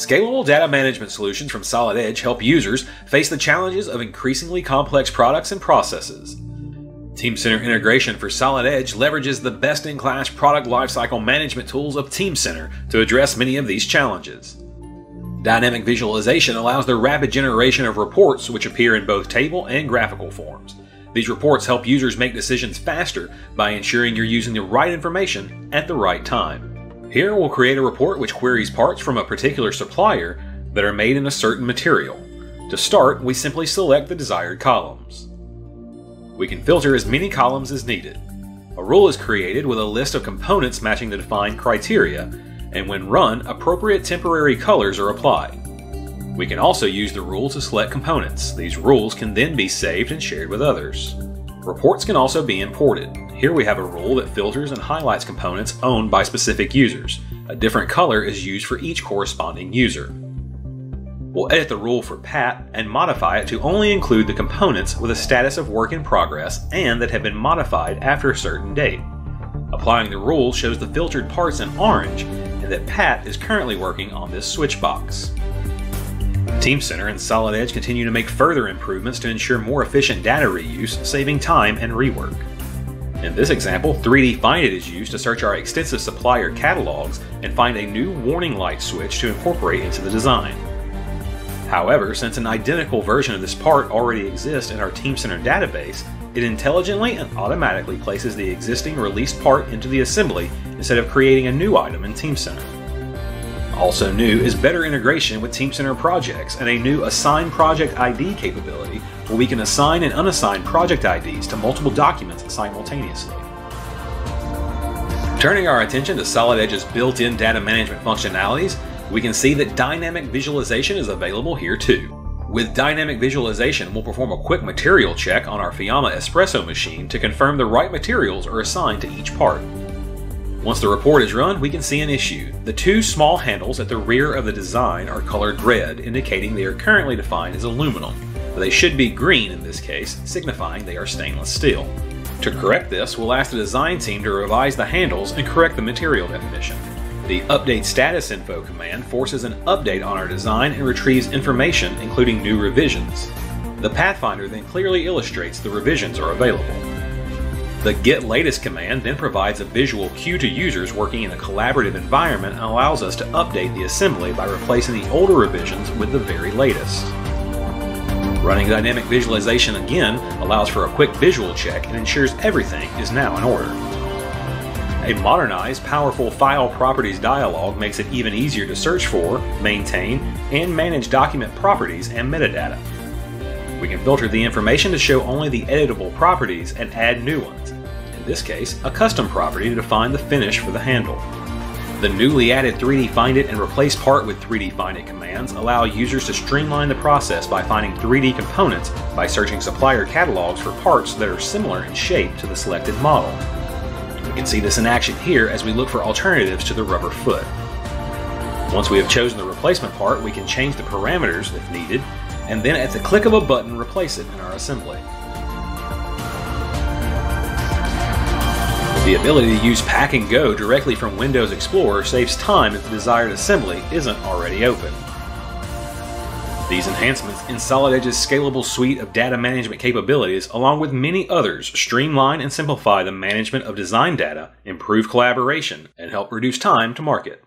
Scalable data management solutions from Solid Edge help users face the challenges of increasingly complex products and processes. Teamcenter integration for Solid Edge leverages the best-in-class product lifecycle management tools of Teamcenter to address many of these challenges. Dynamic visualization allows the rapid generation of reports which appear in both table and graphical forms. These reports help users make decisions faster by ensuring you're using the right information at the right time. Here we'll create a report which queries parts from a particular supplier that are made in a certain material. To start, we simply select the desired columns. We can filter as many columns as needed. A rule is created with a list of components matching the defined criteria, and when run, appropriate temporary colors are applied. We can also use the rule to select components. These rules can then be saved and shared with others. Reports can also be imported. Here we have a rule that filters and highlights components owned by specific users. A different color is used for each corresponding user. We'll edit the rule for Pat and modify it to only include the components with a status of work in progress and that have been modified after a certain date. Applying the rule shows the filtered parts in orange and that Pat is currently working on this switch box. Teamcenter and Solid Edge continue to make further improvements to ensure more efficient data reuse, saving time and rework. In this example, 3D Find It is used to search our extensive supplier catalogs and find a new warning light switch to incorporate into the design. However, since an identical version of this part already exists in our Teamcenter database, it intelligently and automatically places the existing released part into the assembly instead of creating a new item in Teamcenter. Also new is better integration with Teamcenter projects and a new Assign Project ID capability where we can assign and unassign project IDs to multiple documents simultaneously. Turning our attention to Solid Edge's built-in data management functionalities, we can see that dynamic visualization is available here too. With dynamic visualization, we'll perform a quick material check on our Fiamma espresso machine to confirm the right materials are assigned to each part. Once the report is run, we can see an issue. The two small handles at the rear of the design are colored red, indicating they are currently defined as aluminum, but they should be green in this case, signifying they are stainless steel. To correct this, we'll ask the design team to revise the handles and correct the material definition. The Update Status Info command forces an update on our design and retrieves information, including new revisions. The Pathfinder then clearly illustrates the revisions are available. The Get Latest command then provides a visual cue to users working in a collaborative environment and allows us to update the assembly by replacing the older revisions with the very latest. Running dynamic visualization again allows for a quick visual check and ensures everything is now in order. A modernized, powerful File Properties dialog makes it even easier to search for, maintain, and manage document properties and metadata. We can filter the information to show only the editable properties and add new ones. In this case, a custom property to define the finish for the handle. The newly added 3D Find It and Replace Part with 3D Find It commands allow users to streamline the process by finding 3D components by searching supplier catalogs for parts that are similar in shape to the selected model. We can see this in action here as we look for alternatives to the rubber foot. Once we have chosen the replacement part, we can change the parameters if needed, and then at the click of a button replace it in our assembly. The ability to use Pack and Go directly from Windows Explorer saves time if the desired assembly isn't already open. These enhancements in Solid Edge's scalable suite of data management capabilities, along with many others, streamline and simplify the management of design data, improve collaboration, and help reduce time to market.